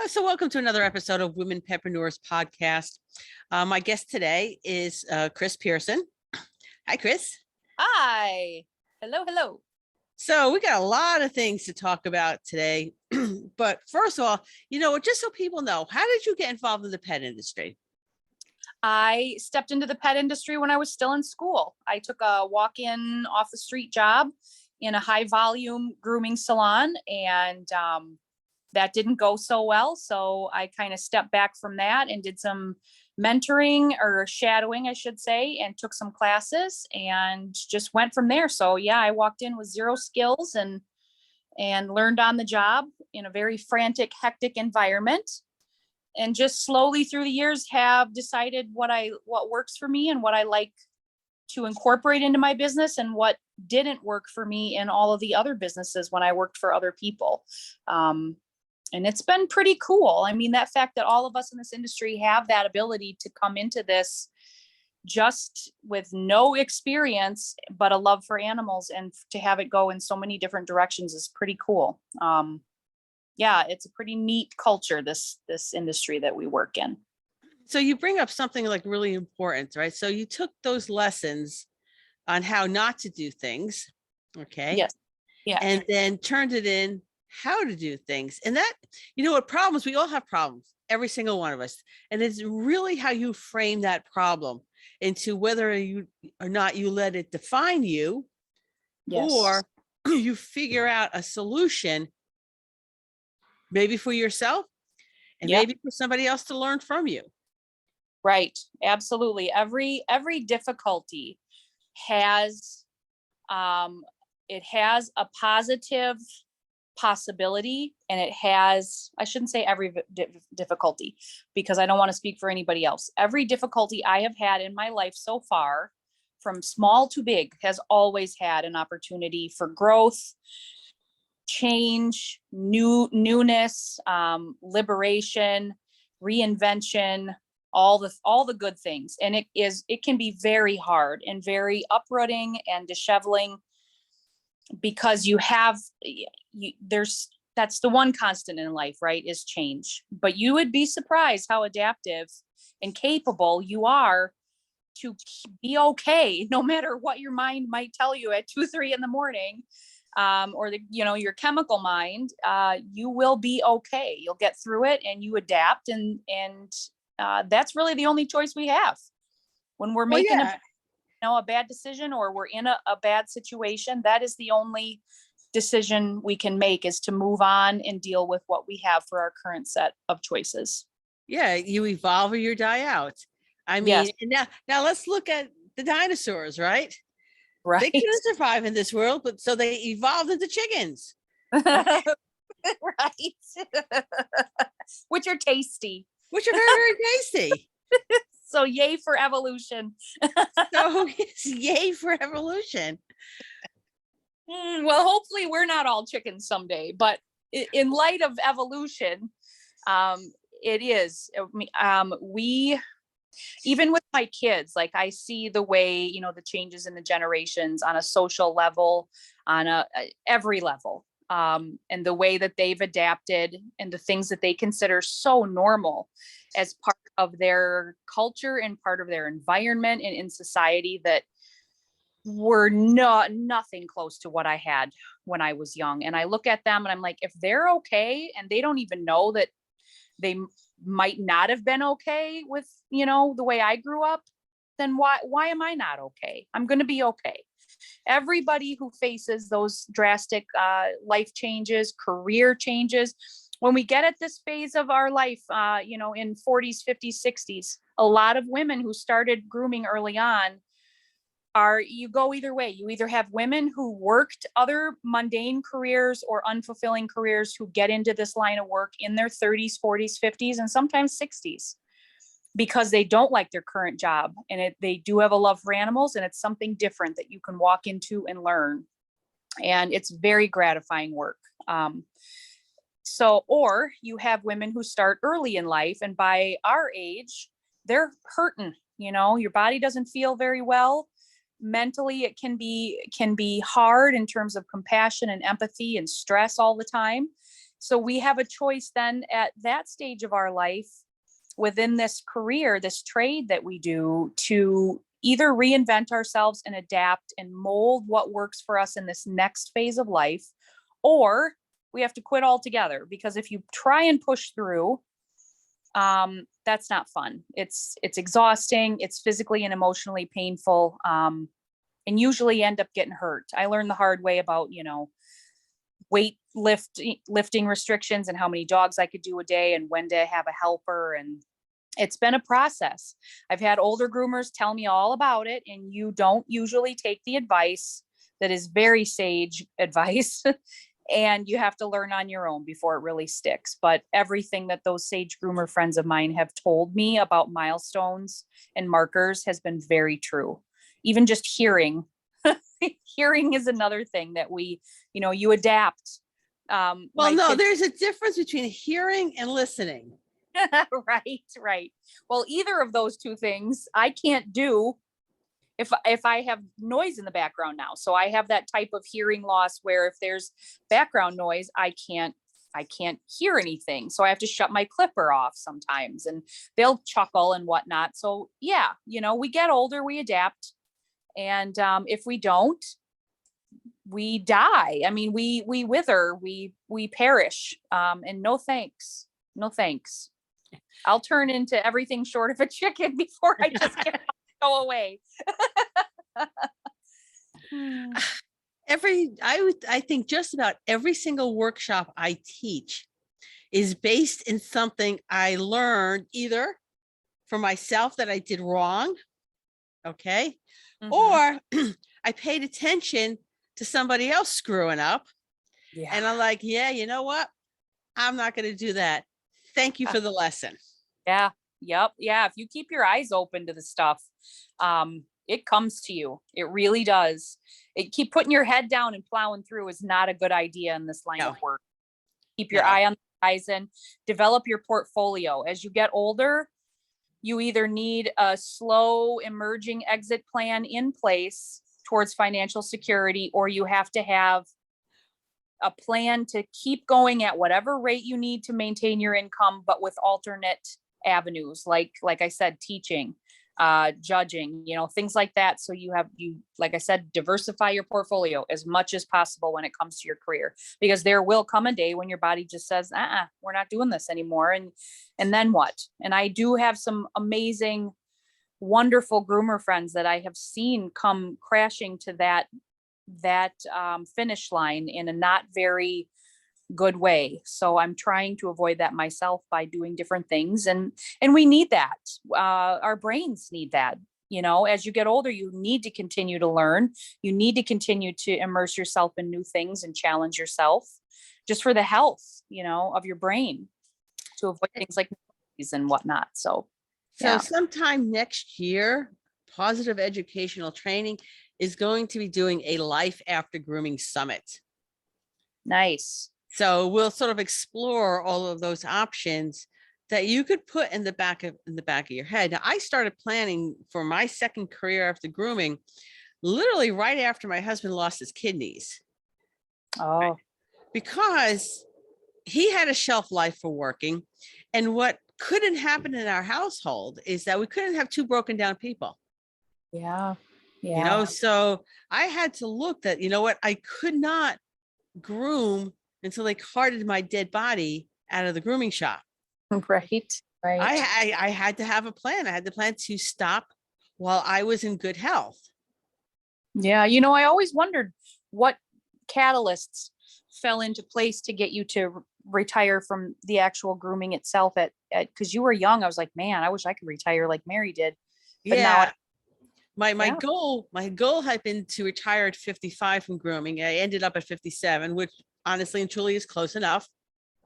So welcome to another episode of Women Petpreneurs podcast. My guest today is Chris Pearson. Hi, Chris. Hi. Hello. So we got a lot of things to talk about today. But first of all, just so people know, how did you get involved in the pet industry? I stepped into the pet industry when I was still in school. I took a walk-in off the street job in a high volume grooming salon, and that didn't go so well. So I kind of stepped back from that and did some mentoring or shadowing, I should say, and took some classes and just went from there. So yeah, I walked in with zero skills and learned on the job in a very frantic, hectic environment. And just slowly through the years have decided what works for me and what I like to incorporate into my business and what didn't work for me in all of the other businesses when I worked for other people. And it's been pretty cool. I mean, that fact that all of us in this industry have that ability to come into this just with no experience, but a love for animals, and to have it go in so many different directions is pretty cool. Yeah, it's a pretty neat culture, this industry that we work in. So you bring up something like really important, right? So you took those lessons on how not to do things, okay? Yes. Yeah. And then turned it in how to do things. And that, what problems, we all have problems, every single one of us. And it's really how you frame that problem into whether you or not you let it define you, Yes. or you figure out a solution, maybe for yourself and maybe for somebody else to learn from you. Right. Absolutely. Every difficulty has, it has a positive possibility, and it has, I shouldn't say every difficulty, because I don't want to speak for anybody else. Every difficulty I have had in my life so far, from small to big, has always had an opportunity for growth, change, newness, liberation, reinvention, all the good things. And it can be very hard and very uprooting and disheveling, because that's the one constant in life, right? Is change. But you would be surprised how adaptive and capable you are to be okay, no matter what your mind might tell you at 2-3 in the morning, or your chemical mind. You will be okay. You'll get through it, and you adapt, and that's really the only choice we have when we're making a bad decision, or we're in a bad situation. That is the only decision we can make, is to move on and deal with what we have for our current set of choices. Yeah, you evolve or you die out. I mean, yes. Now let's look at the dinosaurs, right? Right. They couldn't survive in this world, but so they evolved into chickens. Right. Which are tasty. Which are very, very tasty. So yay for evolution. So yay for evolution. Well, hopefully we're not all chickens someday, but in light of evolution, it is. We, even with my kids, like, I see the way, the changes in the generations on a social level, on every level, and the way that they've adapted, and the things that they consider so normal as part of their culture and part of their environment and in society, that were nothing close to what I had when I was young. And I look at them and I'm like, if they're okay, and they don't even know that they might not have been okay with, the way I grew up, then why am I not okay? I'm going to be okay. Everybody who faces those drastic life changes, career changes, when we get at this phase of our life, in 40s, 50s, 60s, a lot of women who started grooming early on, you go either way. You either have women who worked other mundane careers or unfulfilling careers, who get into this line of work in their 30s, 40s, 50s, and sometimes 60s, because they don't like their current job, and they do have a love for animals, and it's something different that you can walk into and learn. And it's very gratifying work. Or you have women who start early in life, and by our age, they're hurting. Your body doesn't feel very well. Mentally, it can be hard in terms of compassion and empathy and stress all the time. So we have a choice then at that stage of our life within this career, this trade that we do, to either reinvent ourselves and adapt and mold what works for us in this next phase of life, or we have to quit altogether. Because if you try and push through, that's not fun. It's exhausting. It's physically and emotionally painful, and usually end up getting hurt. I learned the hard way about, lifting restrictions and how many dogs I could do a day and when to have a helper. And it's been a process. I've had older groomers tell me all about it, and you don't usually take the advice that is very sage advice. And you have to learn on your own before it really sticks. But everything that those sage groomer friends of mine have told me about milestones and markers has been very true. Even just hearing, hearing is another thing that you adapt. Well, no, there's a difference between hearing and listening. Right. Well, either of those two things I can't do if I have noise in the background now. So I have that type of hearing loss where if there's background noise, I can't hear anything. So I have to shut my clipper off sometimes, and they'll chuckle and whatnot. So yeah, we get older, we adapt. And if we don't, we die. I mean, we wither, we perish. And no thanks. No thanks. I'll turn into everything short of a chicken before I just go away. I think just about every single workshop I teach is based in something I learned either for myself that I did wrong, okay, or I paid attention to somebody else screwing up, and I'm like, yeah, you know what? I'm not going to do that. Thank you for the lesson. Yeah. Yep. Yeah. If you keep your eyes open to the stuff, it comes to you. It really does. Keep putting your head down and plowing through is not a good idea in this line of work. Keep your eye on the horizon, develop your portfolio. As you get older, you either need a slow emerging exit plan in place towards financial security, or you have to have a plan to keep going at whatever rate you need to maintain your income, but with alternate avenues, like I said, teaching, judging, things like that. So you like I said, diversify your portfolio as much as possible when it comes to your career, because there will come a day when your body just says, we're not doing this anymore. And then what? And I do have some amazing, wonderful groomer friends that I have seen come crashing to that finish line in a not very good way. So I'm trying to avoid that myself by doing different things. And we need that. Our brains need that. As you get older, you need to continue to learn. You need to continue to immerse yourself in new things and challenge yourself just for the health, of your brain, to avoid things like disease and whatnot. So sometime next year, Positive Educational Training is going to be doing a Life After Grooming Summit. Nice. So we'll sort of explore all of those options that you could put in the back of your head. Now, I started planning for my second career after grooming literally right after my husband lost his kidneys. Oh. Because he had a shelf life for working, and what couldn't happen in our household is that we couldn't have two broken down people. Yeah. So I had to look that, I could not groom until they carted my dead body out of the grooming shop. Right. I had to have a plan. I had the plan to stop while I was in good health. Yeah. I always wondered what catalysts fell into place to get you to retire from the actual grooming itself because you were young. I was like, man, I wish I could retire like Mary did. But now my goal had been to retire at 55 from grooming. I ended up at 57, which honestly and truly is close enough.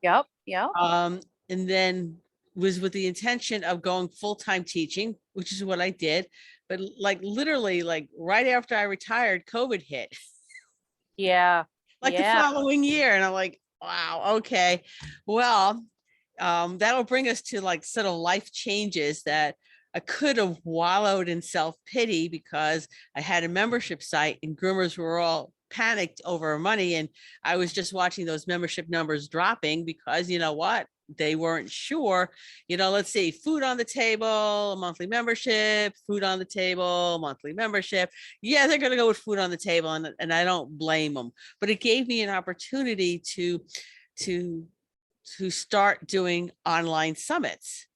Yep. And then was with the intention of going full-time teaching, which is what I did. But literally right after I retired, COVID hit. Yeah. The following year. And I'm like, wow, okay. Well, that'll bring us to sort of life changes that I could have wallowed in self-pity because I had a membership site and groomers were all panicked over money. And I was just watching those membership numbers dropping because you know what? They weren't sure, let's see, food on the table, monthly membership, food on the table, monthly membership. Yeah, they're going to go with food on the table. And I don't blame them, but it gave me an opportunity to start doing online summits.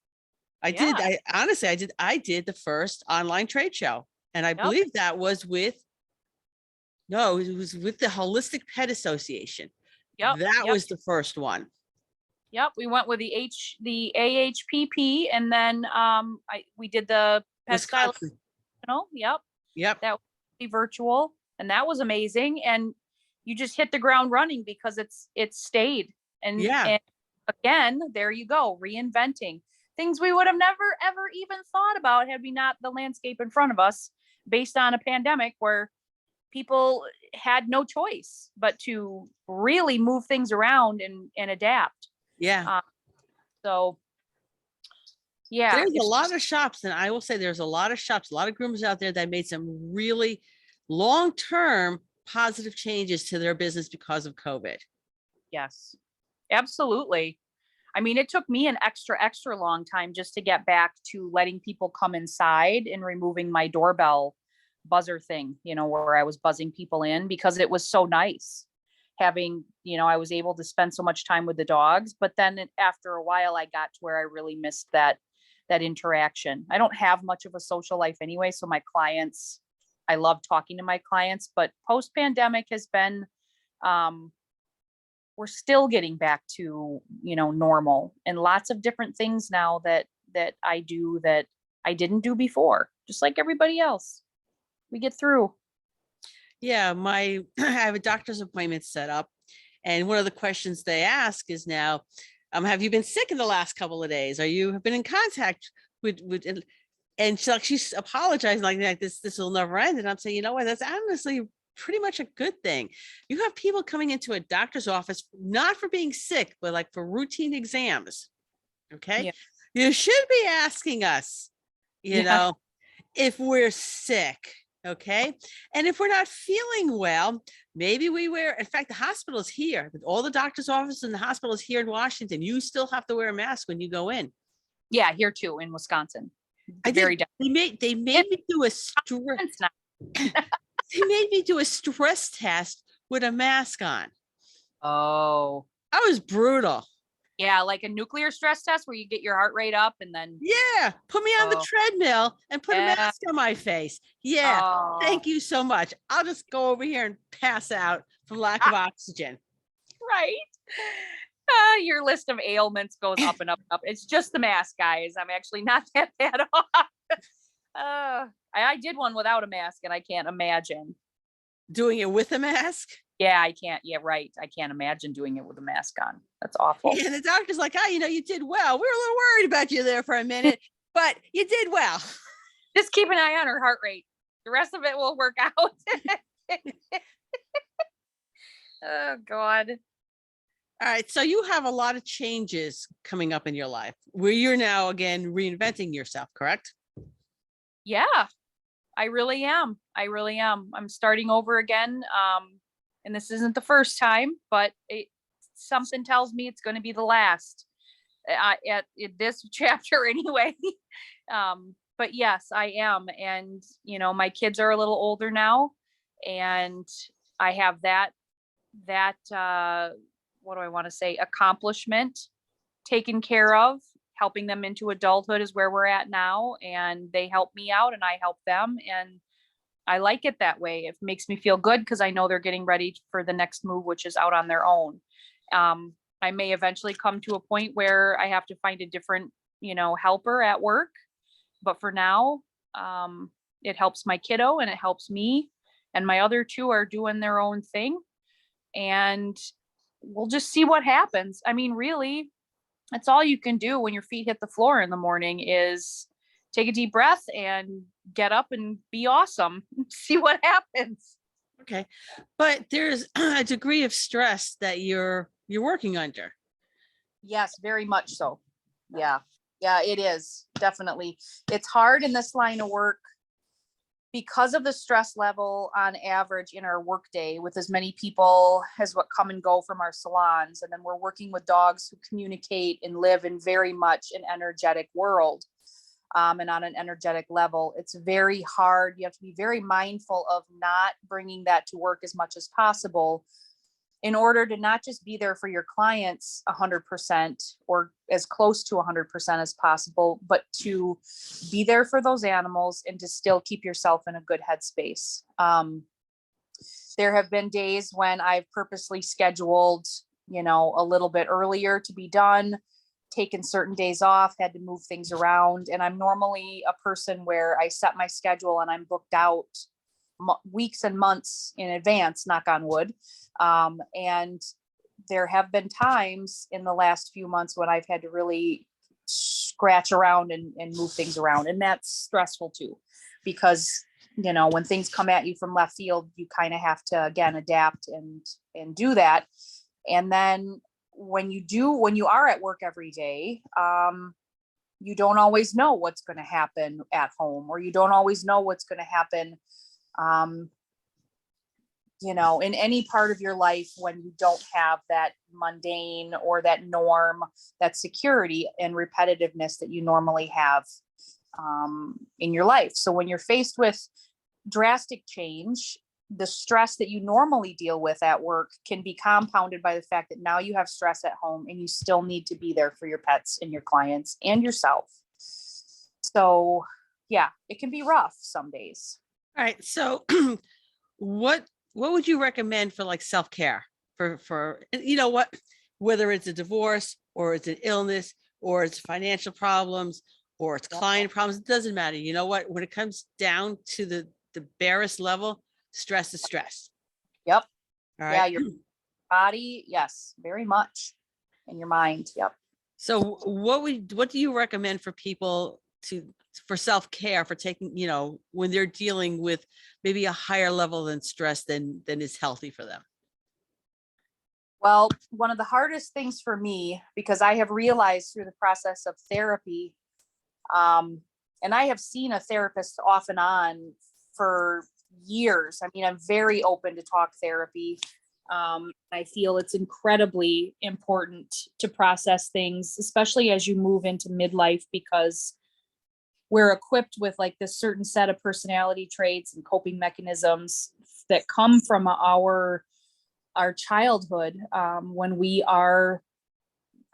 Yeah. I did the first online trade show. And I Yep. believe that was no, it was with the Holistic Pet Association. Yep. That Yep. was the first one. Yep. We went with the AHPP, and then we did the pet style. Wisconsin. Yep. Yep. That was virtual, and that was amazing. And you just hit the ground running because it's stayed. Yeah. And again, there you go, reinventing things we would have never ever even thought about had we not the landscape in front of us based on a pandemic where people had no choice but to really move things around and adapt. Yeah. So yeah, There's a lot of shops, and I will say there's a lot of shops, a lot of groomers out there that made some really long-term positive changes to their business because of COVID. yes, absolutely. I mean, it took me an extra long time just to get back to letting people come inside and removing my doorbell buzzer thing, where I was buzzing people in, because it was so nice having, I was able to spend so much time with the dogs. But then after a while, I got to where I really missed that interaction. I don't have much of a social life anyway. So my clients, I love talking to my clients, but post pandemic has been, we're still getting back to, normal, and lots of different things now that I do that I didn't do before, just like everybody else. We get through. Yeah, I have a doctor's appointment set up, and one of the questions they ask is now, have you been sick in the last couple of days? Or you have been in contact with and she's apologizing like this will never end. And I'm saying, you know what, that's honestly pretty much a good thing. You have people coming into a doctor's office, not for being sick, but like for routine exams. Okay. Yeah. You should be asking us, Yeah. if we're sick. Okay. And if we're not feeling well, maybe in fact, the hospital is here. All the doctor's offices and the hospital is here in Washington. You still have to wear a mask when you go in. Yeah, here too in Wisconsin. They made me do a they made me do a stress test with a mask on. Oh. That was brutal. Yeah, like a nuclear stress test where you get your heart rate up and then. Yeah, put me on the treadmill and put a mask on my face. Yeah, thank you so much. I'll just go over here and pass out from lack of oxygen. Right. Your list of ailments goes up and up and up. It's just the mask, guys. I'm actually not that bad off. I did one without a mask, and I can't imagine doing it with a mask. Yeah, I can't. Yeah, right. I can't imagine doing it with a mask on. That's awful. And the doctor's like, you did well. We were a little worried about you there for a minute, but you did well. Just keep an eye on her heart rate. The rest of it will work out. Oh, God. All right. So you have a lot of changes coming up in your life where you're now, again, reinventing yourself, correct? Yeah, I really am. I'm starting over again. And this isn't the first time, but something tells me it's going to be the last at this chapter anyway. But yes, I am. And, my kids are a little older now, and I have that, what do I want to say? Accomplishment taken care of. Helping them into adulthood is where we're at now. And they help me out and I help them. And I like it that way. It makes me feel good because I know they're getting ready for the next move, which is out on their own. I may eventually come to a point where I have to find a different, helper at work. But for now, it helps my kiddo and it helps me. And my other two are doing their own thing. And we'll just see what happens. I mean, really, that's all you can do when your feet hit the floor in the morning is take a deep breath and get up and be awesome. See what happens. Okay. But there's a degree of stress that you're working under. Yes, very much so. Yeah. Yeah, it is. Definitely. It's hard in this line of work because of the stress level on average in our workday, with as many people as what come and go from our salons, and then we're working with dogs who communicate and live in very much an energetic world, and on an energetic level, it's very hard. You have to be very mindful of not bringing that to work as much as possible, in order to not just be there for your clients 100% or as close to 100% as possible, but to be there for those animals and to still keep yourself in a good headspace. There have been days when I've purposely scheduled, a little bit earlier to be done, taken certain days off, had to move things around. And I'm normally a person where I set my schedule and I'm booked out weeks and months in advance, knock on wood. And there have been times in the last few months when I've had to really scratch around and move things around. And that's stressful too, because, when things come at you from left field, you kind of have to, again, adapt and do that. And then when you are at work every day, you don't always know what's going to happen at home, or you don't always know what's going to happen in any part of your life when you don't have that mundane or that norm, that security and repetitiveness that you normally have in your life. So when you're faced with drastic change, the stress that you normally deal with at work can be compounded by the fact that now you have stress at home and you still need to be there for your pets and your clients and yourself. So yeah, it can be rough some days. All right. So what would you recommend for like self-care for whether it's a divorce or it's an illness or it's financial problems or it's client problems, it doesn't matter. You know what? When it comes down to the barest level, stress is stress. Yep. All right. Yeah, your body, yes, very much. And your mind. Yep. So what do you recommend for people for self-care, for taking, when they're dealing with maybe a higher level than stress than is healthy for them? Well, one of the hardest things for me, because I have realized through the process of therapy, and I have seen a therapist off and on for years. I mean, I'm very open to talk therapy. I feel it's incredibly important to process things, especially as you move into midlife, because we're equipped with like this certain set of personality traits and coping mechanisms that come from our childhood, when we are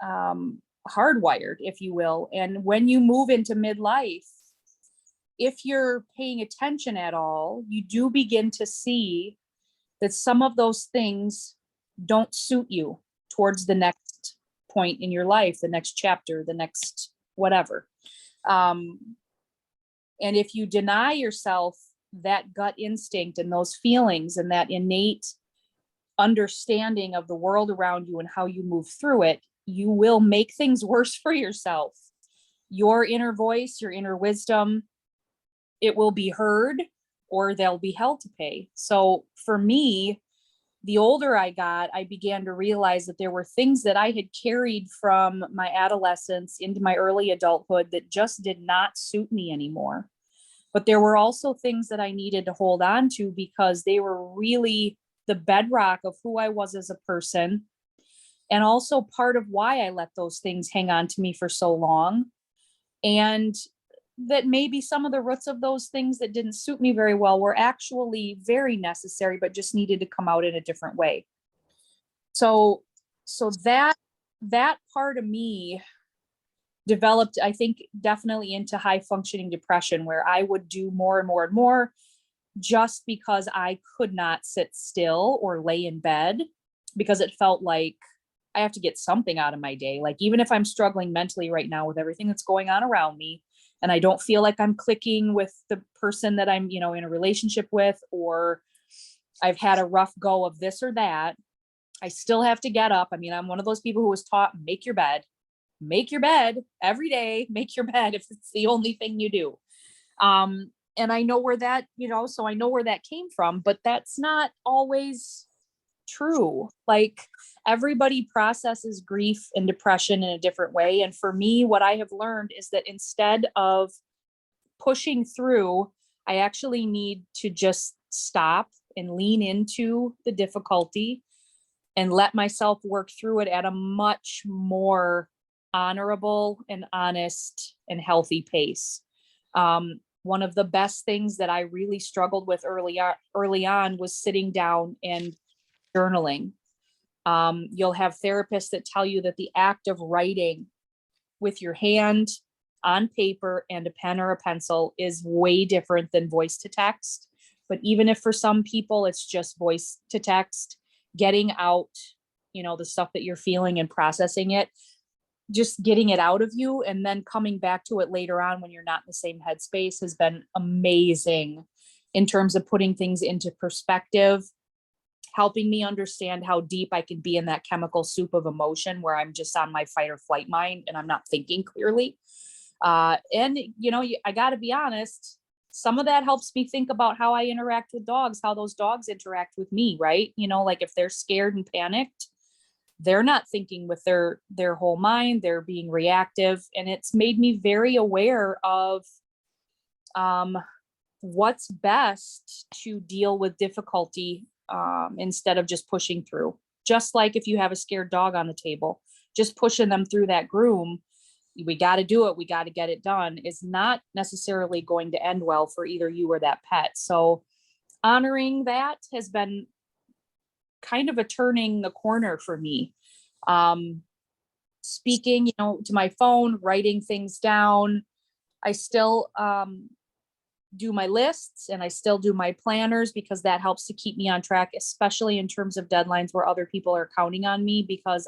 hardwired, if you will. And when you move into midlife, if you're paying attention at all, you do begin to see that some of those things don't suit you towards the next point in your life, the next chapter, the next whatever. And if you deny yourself that gut instinct and those feelings and that innate understanding of the world around you and how you move through it, you will make things worse for yourself. Your inner voice, your inner wisdom, it will be heard or they'll be held to pay. So for me, the older I got, I began to realize that there were things that I had carried from my adolescence into my early adulthood that just did not suit me anymore. But there were also things that I needed to hold on to because they were really the bedrock of who I was as a person. And also part of why I let those things hang on to me for so long. And that maybe some of the roots of those things that didn't suit me very well were actually very necessary, but just needed to come out in a different way. So that part of me developed, I think, definitely into high functioning depression, where I would do more and more and more just because I could not sit still or lay in bed, because it felt like I have to get something out of my day. Like, even if I'm struggling mentally right now with everything that's going on around me, and I don't feel like I'm clicking with the person that I'm, in a relationship with, or I've had a rough go of this or that, I still have to get up. I mean, I'm one of those people who was taught, make your bed every day, make your bed if it's the only thing you do. And I know where that, so I know where that came from, but that's not always true. Like, everybody processes grief and depression in a different way. And for me, what I have learned is that instead of pushing through I actually need to just stop and lean into the difficulty and let myself work through it at a much more honorable and honest and healthy pace. One of the best things that I really struggled with early on was sitting down and journaling. You'll have therapists that tell you that the act of writing with your hand on paper and a pen or a pencil is way different than voice to text. But even if for some people it's just voice to text, getting out, the stuff that you're feeling and processing it, just getting it out of you and then coming back to it later on when you're not in the same headspace has been amazing in terms of putting things into perspective, helping me understand how deep I can be in that chemical soup of emotion where I'm just on my fight or flight mind and I'm not thinking clearly. I got to be honest, some of that helps me think about how I interact with dogs, how those dogs interact with me, right? Like if they're scared and panicked, they're not thinking with their whole mind, they're being reactive. And it's made me very aware of what's best to deal with difficulty instead of just pushing through. Just like if you have a scared dog on the table, just pushing them through that groom, we got to do it, we got to get it done, is not necessarily going to end well for either you or that pet. So honoring that has been kind of a turning the corner for me. Speaking, to my phone, writing things down. I still do my lists and I still do my planners because that helps to keep me on track, especially in terms of deadlines where other people are counting on me, because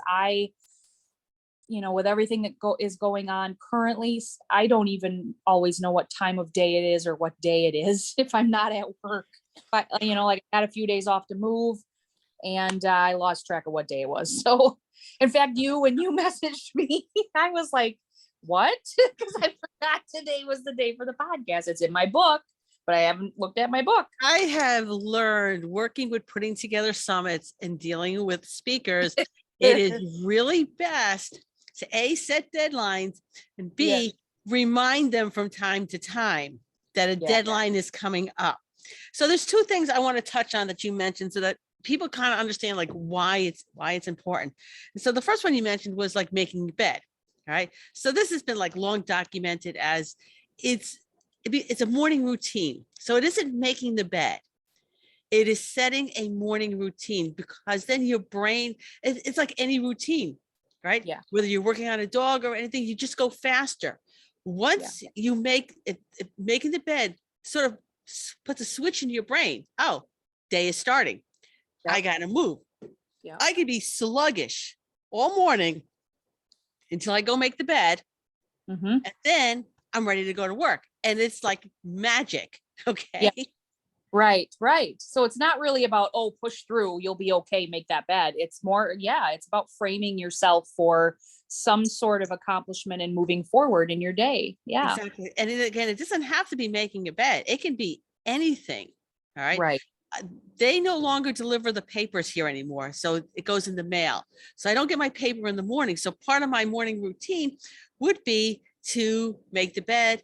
with everything that is going on currently, I don't even always know what time of day it is or what day it is if I'm not at work. But like I had a few days off to move and I lost track of what day it was. So in fact, when you messaged me, I was like, what? Because I forgot today was the day for the podcast. It's in my book, but I haven't looked at my book. I have learned working with putting together summits and dealing with speakers, it is really best to A, set deadlines, and B, remind them from time to time that a deadline is coming up. So there's two things I want to touch on that you mentioned so that people kind of understand like why it's important. And so the first one you mentioned was like making the bed. All right. So this has been like long documented as it's a morning routine. So it isn't making the bed. It is setting a morning routine, because then your brain, it's like any routine, right? Yeah. Whether you're working on a dog or anything, you just go faster. Once you make it, making the bed sort of puts a switch in your brain. Oh, day is starting. I got to move. I could be sluggish all morning until I go make the bed. And then I'm ready to go to work. And it's like magic. Okay. Yeah. Right. So it's not really about, push through, you'll be okay, make that bed. It's more, it's about framing yourself for some sort of accomplishment and moving forward in your day. Yeah. Exactly. And then again, it doesn't have to be making a bed. It can be anything. All right. Right. They no longer deliver the papers here anymore. So it goes in the mail. So I don't get my paper in the morning. So part of my morning routine would be to make the bed,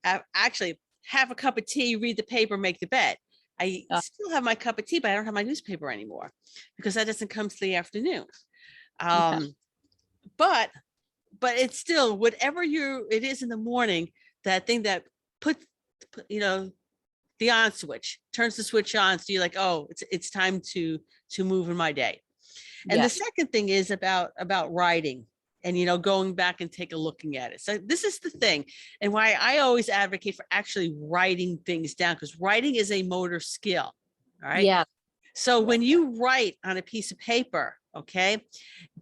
actually have a cup of tea, read the paper, make the bed. I still have my cup of tea, but I don't have my newspaper anymore because that doesn't come to the afternoon. But it's still whatever it is in the morning, that thing that puts, the on switch, turns the switch on. So you're like, oh, it's time to move in my day. And the second thing is about writing and, going back and looking at it. So this is the thing, and why I always advocate for actually writing things down, because writing is a motor skill. All right. Yeah. So when you write on a piece of paper, okay,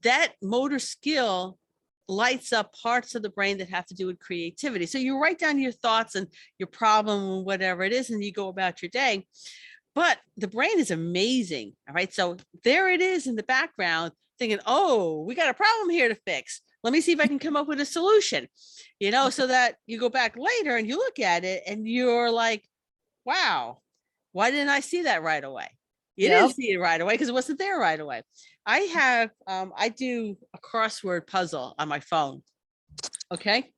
that motor skill lights up parts of the brain that have to do with creativity. So you write down your thoughts and your problem and whatever it is, and you go about your day. But the brain is amazing. All right. So there it is in the background thinking, oh, we got a problem here to fix. Let me see if I can come up with a solution, so that you go back later and you look at it and you're like, wow, why didn't I see that right away? You didn't see it right away because it wasn't there right away. I do a crossword puzzle on my phone. Okay.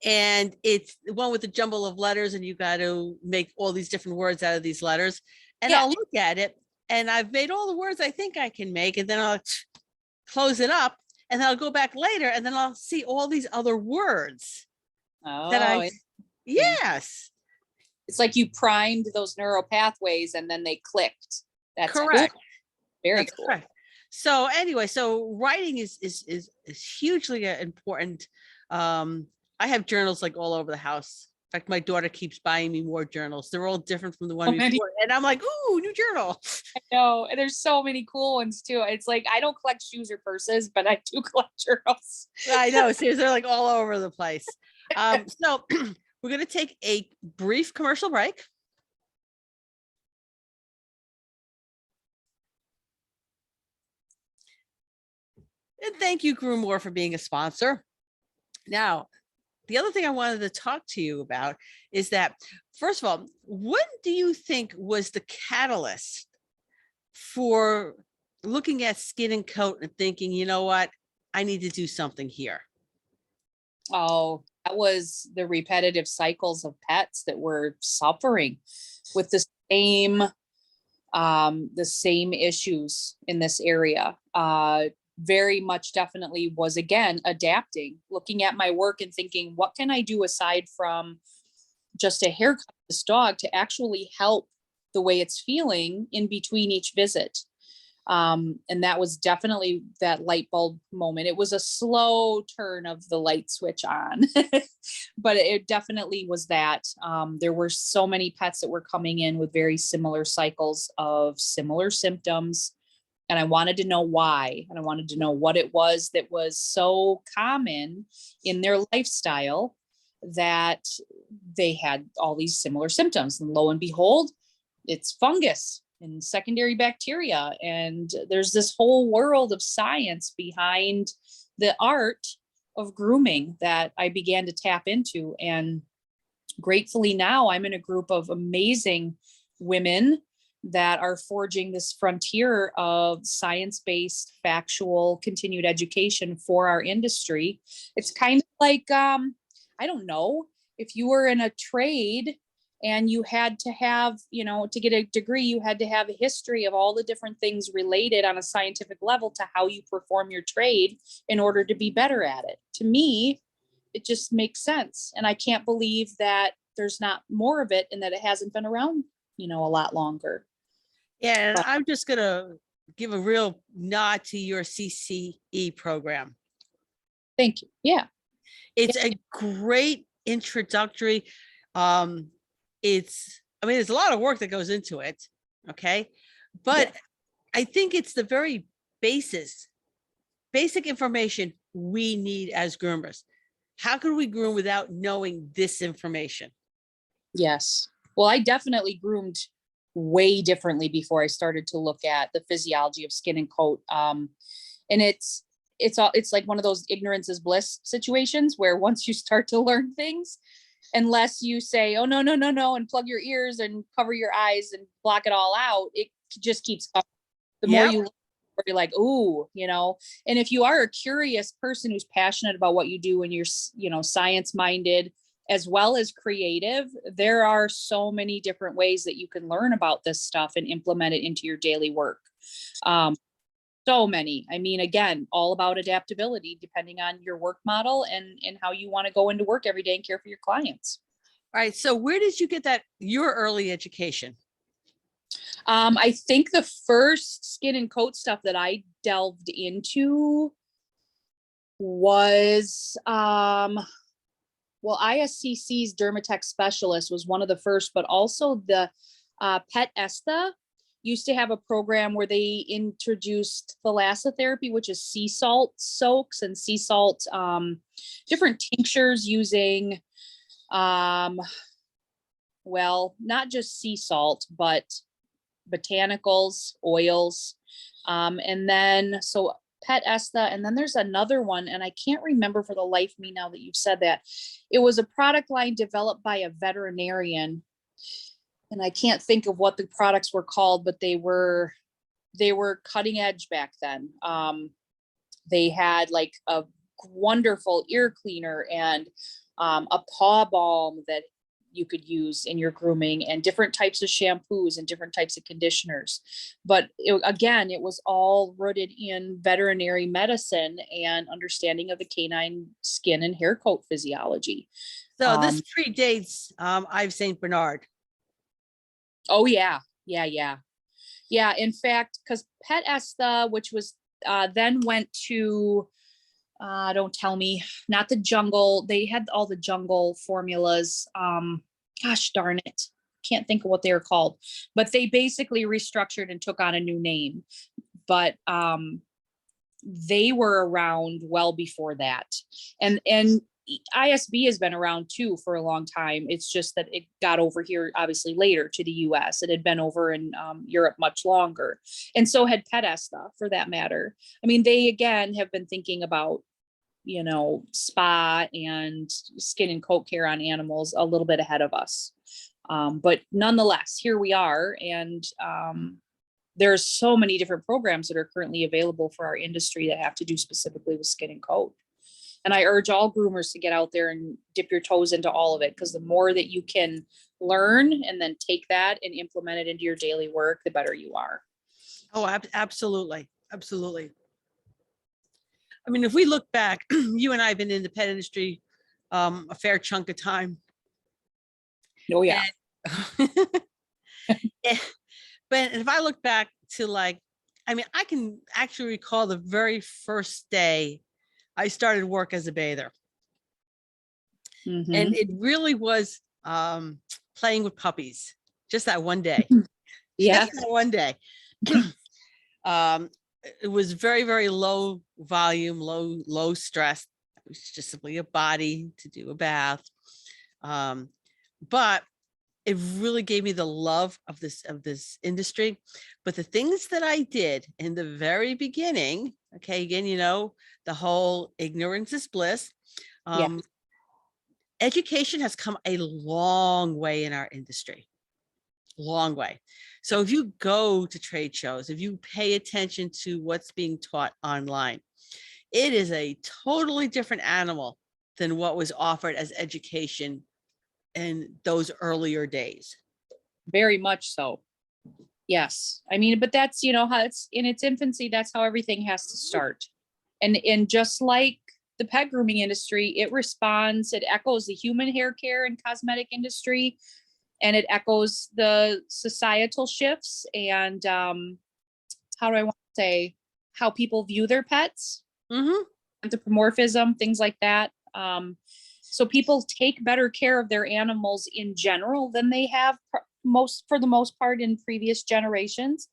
and it's the one with the jumble of letters, and you got to make all these different words out of these letters. And Yeah. I'll look at it, and I've made all the words I think I can make, and then I'll close it up, and then I'll go back later, and then I'll see all these other words that Oh, yes, it's like you primed those neural pathways and then they clicked. That's correct. Cool. Very That's cool. correct. So anyway, so writing is hugely important. I have journals like all over the house. In fact, my daughter keeps buying me more journals. They're all different from the one before, and I'm like, ooh, new journal. I know, and there's so many cool ones too. It's like I don't collect shoes or purses, but I do collect journals. I know, seriously, they're like all over the place. So we're going to take a brief commercial break. And thank you, Groomore, for being a sponsor. Now, the other thing I wanted to talk to you about is that, first of all, what do you think was the catalyst for looking at Skin and Coat and thinking, you know what, I need to do something here? Oh, that was the repetitive cycles of pets that were suffering with the same issues in this area. Very much definitely was, again, adapting, looking at my work and thinking, what can I do aside from just a haircut of this dog to actually help the way it's feeling in between each visit? And that was definitely that light bulb moment. It was a slow turn of the light switch on, but it definitely was that. There were so many pets that were coming in with very similar cycles of similar symptoms. And I wanted to know why, and I wanted to know what it was that was so common in their lifestyle that they had all these similar symptoms. And lo and behold, it's fungus and secondary bacteria. And there's this whole world of science behind the art of grooming that I began to tap into. And gratefully now I'm in a group of amazing women that are forging this frontier of science-based, factual, continued education for our industry. It's kind of like, I don't know, if you were in a trade and you had to have, to get a degree, you had to have a history of all the different things related on a scientific level to how you perform your trade in order to be better at it. To me, it just makes sense. And I can't believe that there's not more of it and that it hasn't been around, a lot longer. Yeah, and I'm just going to give a real nod to your CCE program. Thank you. Yeah. It's a great introductory. There's a lot of work that goes into it. Okay. But yeah, I think it's the very basic information we need as groomers. How can we groom without knowing this information? Yes. Well, I definitely groomed way differently before I started to look at the physiology of skin and coat. And it's like one of those ignorance is bliss situations where once you start to learn things, unless you say, oh, no, and plug your ears and cover your eyes and block it all out, it just keeps coming. The more you learn, you're like, ooh, and if you are a curious person who's passionate about what you do and you're, science minded, as well as creative, there are so many different ways that you can learn about this stuff and implement it into your daily work. So many. Again, all about adaptability, depending on your work model and how you want to go into work every day and care for your clients. All right. So where did you get your early education? I think the first skin and coat stuff that I delved into was, ISCC's Dermatech Specialist was one of the first, but also the Pet Esta used to have a program where they introduced thalassotherapy, which is sea salt soaks and sea salt, different tinctures using, not just sea salt, but botanicals, oils, and then Pet Esta, and then there's another one, and I can't remember for the life of me now that you've said that. It was a product line developed by a veterinarian, and I can't think of what the products were called, but they were cutting edge back then. They had like a wonderful ear cleaner and a paw balm that you could use in your grooming, and different types of shampoos and different types of conditioners. But again, it was all rooted in veterinary medicine and understanding of the canine skin and hair coat physiology. So this predates Yves St. Bernard. Oh yeah. Yeah. In fact, because Pet Esta, which was then went to don't tell me, not the Jungle. They had all the Jungle formulas. Gosh darn it. Can't think of what they were called, but they basically restructured and took on a new name. But they were around well before that. And ISB has been around too for a long time. It's just that it got over here obviously later to the US. It had been over in Europe much longer. And so had Pet Esta, for that matter. I mean, they again have been thinking about, you know, spa and skin and coat care on animals a little bit ahead of us. But nonetheless, here we are. And there's so many different programs that are currently available for our industry that have to do specifically with skin and coat. And I urge all groomers to get out there and dip your toes into all of it, because the more that you can learn and then take that and implement it into your daily work, the better you are. Oh, absolutely. Absolutely. I mean, if we look back, you and I have been in the pet industry a fair chunk of time. Oh, yeah. But if I look back to like, I mean, I can actually recall the very first day I started work as a bather. Mm-hmm. And it really was playing with puppies, just that one day. Yeah. Just that one day. It was very, very low volume, low stress. It was just simply a body to do a bath. But it really gave me the love of this industry. But the things that I did in the very beginning, okay, again, you know, the whole ignorance is bliss. Yeah. Education has come a long way in our industry. Long way. So if you go to trade shows, if you pay attention to what's being taught online, it is a totally different animal than what was offered as education in those earlier days. Very much so. Yes. I mean, but that's, you know, how it's in its infancy, that's how everything has to start. And just like the pet grooming industry, it responds, it echoes the human hair care and cosmetic industry, and it echoes the societal shifts and how do I want to say, how people view their pets, anthropomorphism, things like that. So people take better care of their animals in general than they have for the most part in previous generations.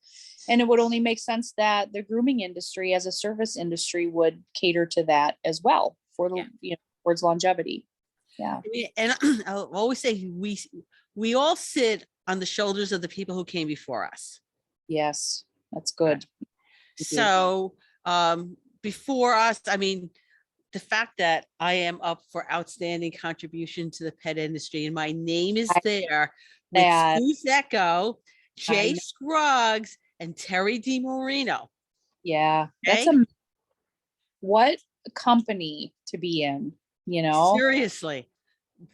And it would only make sense that the grooming industry as a service industry would cater to that as well for the, you know, towards longevity. Yeah. And I'll always say we all sit on the shoulders of the people who came before us. Yes, that's good. So before us, I mean, the fact that I am up for outstanding contribution to the pet industry and my name is there with Sue Zecco, Jay Scruggs, and Terry DiMarino. Yeah, that's what a company to be in, you know? Seriously.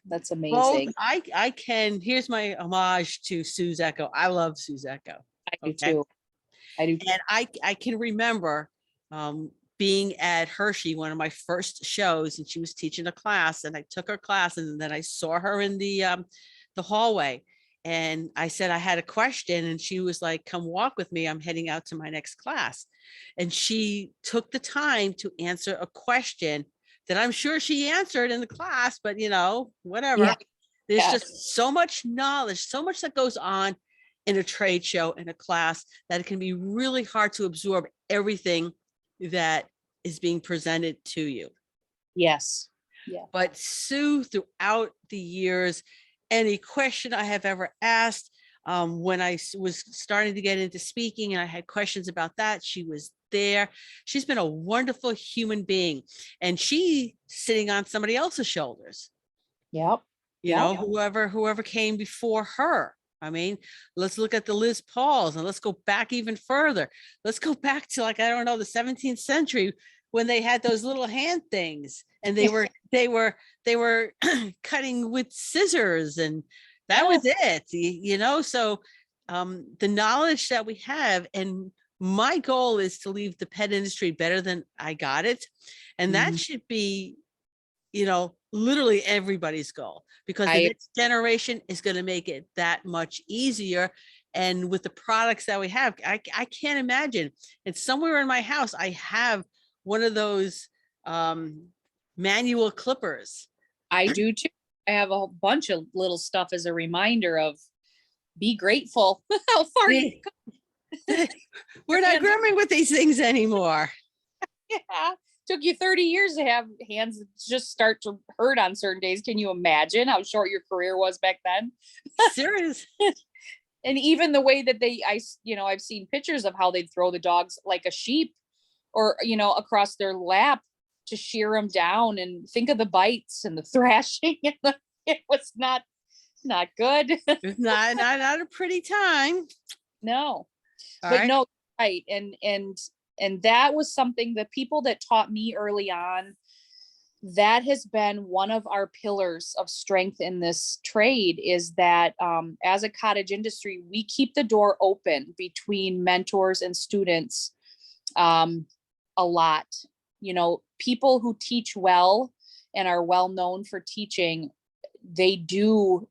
That's amazing. Both, I can, here's my homage to Sue Zecco. I love Sue Zecco. I do too. I do. And I can remember being at Hershey, one of my first shows, and she was teaching a class, and I took her class, and then I saw her in the hallway, and I said I had a question, and she was like, "Come walk with me. I'm heading out to my next class," and she took the time to answer a question that I'm sure she answered in the class, but you know, whatever. Yeah. There's just so much knowledge, so much that goes on in a trade show, in a class, that it can be really hard to absorb everything that is being presented to you. Yes. Yeah. But Sue, throughout the years, any question I have ever asked, when I was starting to get into speaking and I had questions about that, she was there. She's been a wonderful human being, and she sitting on somebody else's shoulders. Yep. You know, whoever came before her. I mean, let's look at the Liz Pauls, and let's go back even further. Let's go back to, like, I don't know, the 17th century when they had those little hand things and they were cutting with scissors, and that was it, you know? So the knowledge that we have, and my goal is to leave the pet industry better than I got it. And that should be, you know, literally everybody's goal, because the next generation is going to make it that much easier. And with the products that we have, I can't imagine. And somewhere in my house, I have one of those manual clippers. I do too. I have a bunch of little stuff as a reminder of be grateful how far you We're not grooming with these things anymore. Yeah. Took you 30 years to have hands that just start to hurt on certain days. Can you imagine how short your career was back then? Serious. And even the way that I've seen pictures of how they'd throw the dogs like a sheep, or, you know, across their lap to shear them down, and think of the bites and the thrashing. It was not good. It's not a pretty time. No, All but right. no, right. And that was something that people that taught me early on, that has been one of our pillars of strength in this trade, is that as a cottage industry, we keep the door open between mentors and students a lot. You know, people who teach well and are well known for teaching, they do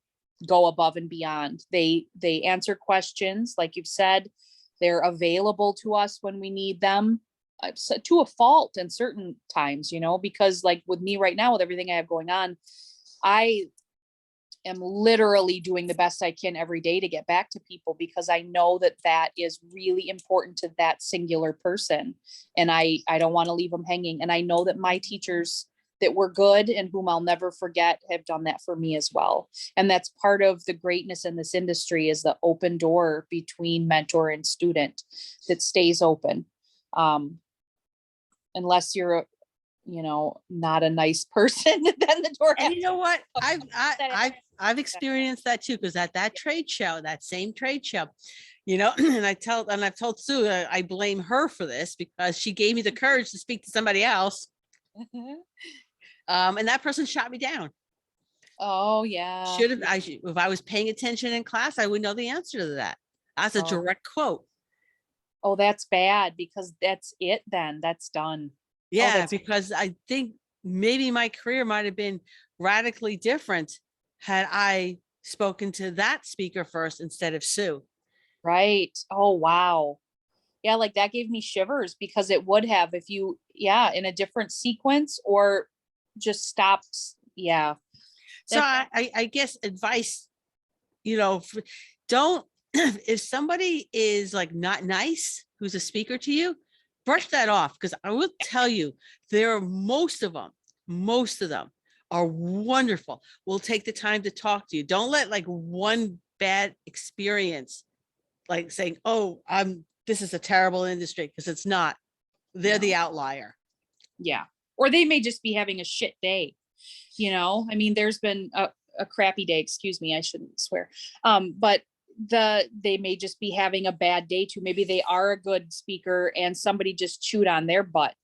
go above and beyond. They answer questions, like you've said. They're available to us when we need them, to a fault in certain times, you know, because like with me right now, with everything I have going on, I am literally doing the best I can every day to get back to people, because I know that that is really important to that singular person. And I don't want to leave them hanging. And I know that my teachers that were good and whom I'll never forget have done that for me as well. And that's part of the greatness in this industry, is the open door between mentor and student that stays open. Unless you're, you know, not a nice person, then the door. And you know what? I've experienced that too, because at that trade show, that same trade show, you know, and I've told Sue, I blame her for this, because she gave me the courage to speak to somebody else. And that person shot me down. Oh yeah. If I was paying attention in class, I would know the answer to that. That's a direct quote. Oh, that's bad, because that's it then. That's done. Yeah, because I think maybe my career might have been radically different had I spoken to that speaker first instead of Sue. Right. Oh, wow. Yeah, like that gave me shivers, because it would have, if you, in a different sequence, or just stopped. Yeah. So I guess advice, you know, don't, if somebody is like not nice, who's a speaker to you, brush that off. Because I will tell you, there are most of them are wonderful. Will take the time to talk to you. Don't let like one bad experience, like saying, oh, this is a terrible industry, because it's not. They're the outlier. Yeah. Or they may just be having a shit day. You know, I mean, there's been a crappy day, excuse me, I shouldn't swear. But they may just be having a bad day too. Maybe they are a good speaker and somebody just chewed on their butt,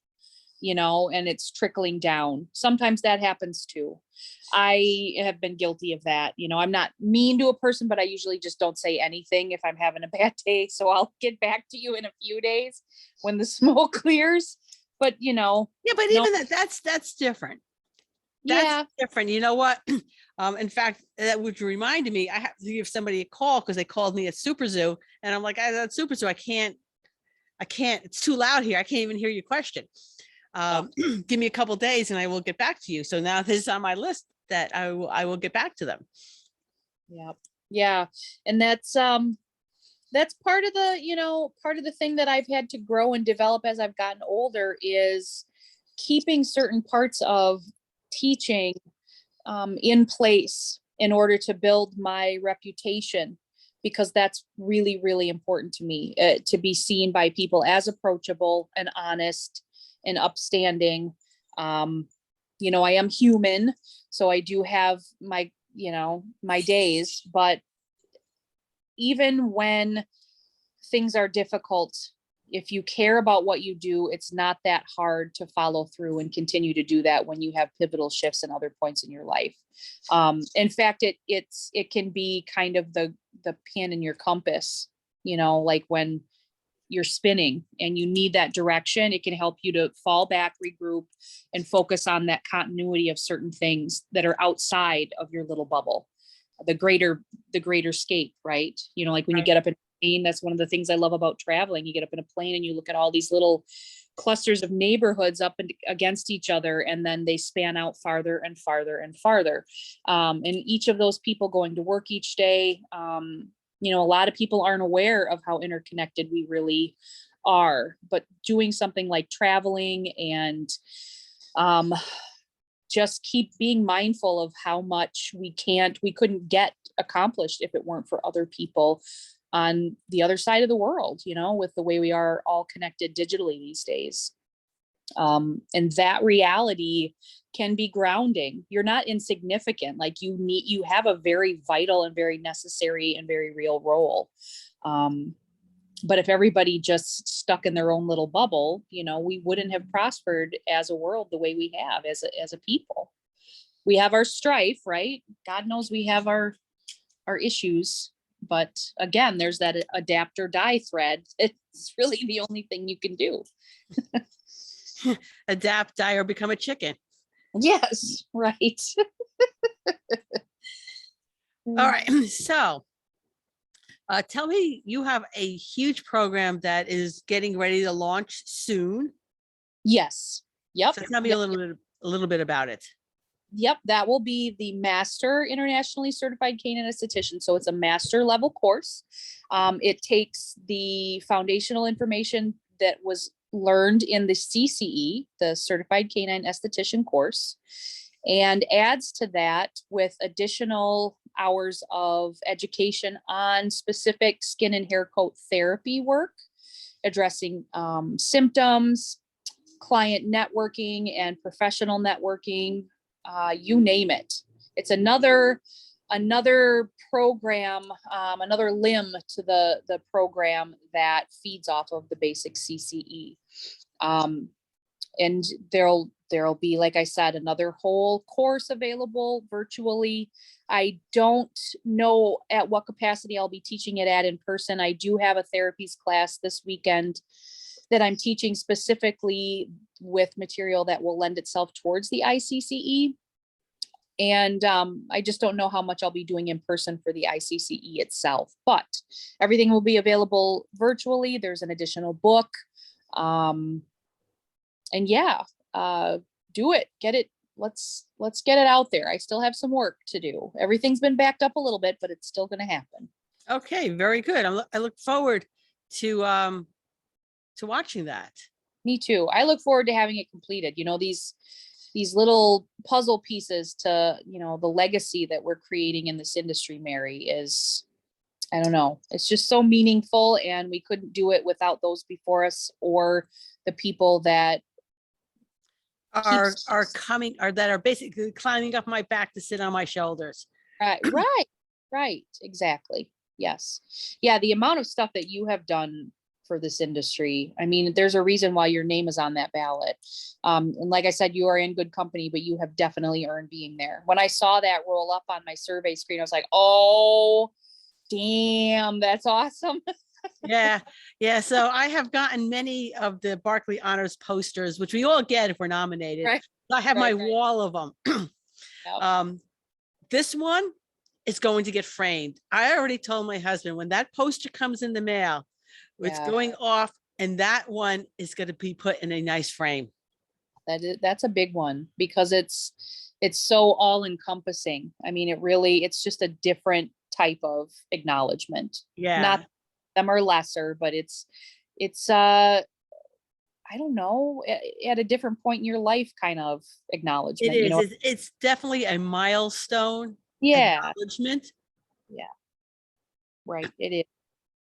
you know, and it's trickling down. Sometimes that happens too. I have been guilty of that. You know, I'm not mean to a person, but I usually just don't say anything if I'm having a bad day. So I'll get back to you in a few days when the smoke clears. But, you know. Yeah, but even that's different. That's different. You know what? In fact, that would remind me, I have to give somebody a call, because they called me at Super Zoo, and I'm like, at Super Zoo, I can't, it's too loud here. I can't even hear your question. Give me a couple days and I will get back to you. So now this is on my list that I will get back to them. Yeah. Yeah. And that's part of the thing that I've had to grow and develop as I've gotten older, is keeping certain parts of teaching in place in order to build my reputation, because that's really, really important to me, to be seen by people as approachable and honest and upstanding. You know, I am human, so I do have my days, but even when things are difficult, if you care about what you do, it's not that hard to follow through and continue to do that when you have pivotal shifts and other points in your life. In fact, it can be kind of the pin in your compass, like when you're spinning and you need that direction, it can help you to fall back, regroup, and focus on that continuity of certain things that are outside of your little bubble, the greater scape, right? Like when you get up in a plane, that's one of the things I love about traveling. You get up in a plane and you look at all these little clusters of neighborhoods up and against each other, and then they span out farther and farther and farther. And each of those people going to work each day, a lot of people aren't aware of how interconnected we really are, but doing something like traveling and just keep being mindful of how much we couldn't get accomplished if it weren't for other people on the other side of the world, with the way we are all connected digitally these days. And that reality can be grounding. You're not insignificant. Like you have a very vital and very necessary and very real role. But if everybody just stuck in their own little bubble, we wouldn't have prospered as a world the way we have as a people. We have our strife, right? God knows we have our issues. But again, there's that adapt or die thread. It's really the only thing you can do. Adapt, die, or become a chicken. Yes, right. All right. So tell me, you have a huge program that is getting ready to launch soon. Yes. Yep. So tell me a little bit about it. Yep, that will be the Master Internationally Certified Canine Esthetician. So it's a master level course. It takes the foundational information that was learned in the CCE, the Certified Canine Esthetician course, and adds to that with additional hours of education on specific skin and hair coat therapy work, addressing symptoms, client networking, and professional networking. You name it. It's another program, another limb to the program that feeds off of the basic CCE. And there'll be, like I said, another whole course available virtually. I don't know at what capacity I'll be teaching it at in person. I do have a therapies class this weekend that I'm teaching specifically with material that will lend itself towards the ICCE. And I just don't know how much I'll be doing in person for the ICCE itself, but everything will be available virtually. There's an additional book. And yeah, do it, get it. Let's get it out there. I still have some work to do. Everything's been backed up a little bit, but it's still going to happen. Okay, very good. I look forward to watching that. Me too. I look forward to having it completed. These little puzzle pieces to, the legacy that we're creating in this industry, Mary, is, I don't know, it's just so meaningful, and we couldn't do it without those before us or the people that are basically climbing up my back to sit on my shoulders. Right. Exactly. Yes. Yeah. The amount of stuff that you have done for this industry. I mean, there's a reason why your name is on that ballot. And like I said, you are in good company, but you have definitely earned being there. When I saw that roll up on my survey screen, I was like, oh, damn, that's awesome. Yeah. So I have gotten many of the Barkley Honors posters, which we all get if we're nominated. Right. I have my wall of them. Yep. This one is going to get framed. I already told my husband, when that poster comes in the mail, it's going off, and that one is going to be put in a nice frame. That's a big one, because it's so all encompassing. I mean, it's just a different type of acknowledgement. Yeah. Not them are lesser, but it's I don't know, at a different point in your life kind of acknowledgement. It is. It's definitely a milestone. Yeah. Acknowledgement. Yeah. Right. It is.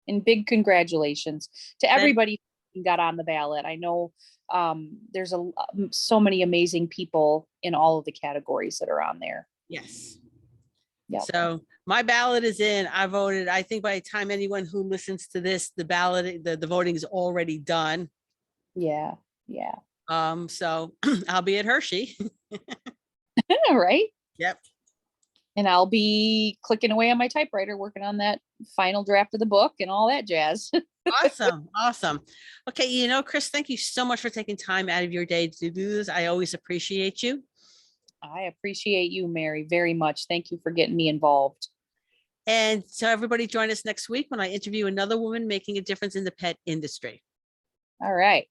And big congratulations to everybody who got on the ballot. I know there's so many amazing people in all of the categories that are on there. Yes. Yeah. So my ballot is in. I voted. I think by the time anyone who listens to this, the ballot, the voting is already done. Yeah. Yeah. So I'll be at Hershey. All right. Yep. And I'll be clicking away on my typewriter, working on that final draft of the book and all that jazz. Awesome. Awesome. Okay. Chris, thank you so much for taking time out of your day to do this. I always appreciate you. I appreciate you, Mary, very much. Thank you for getting me involved. And so everybody join us next week when I interview another woman making a difference in the pet industry. All right.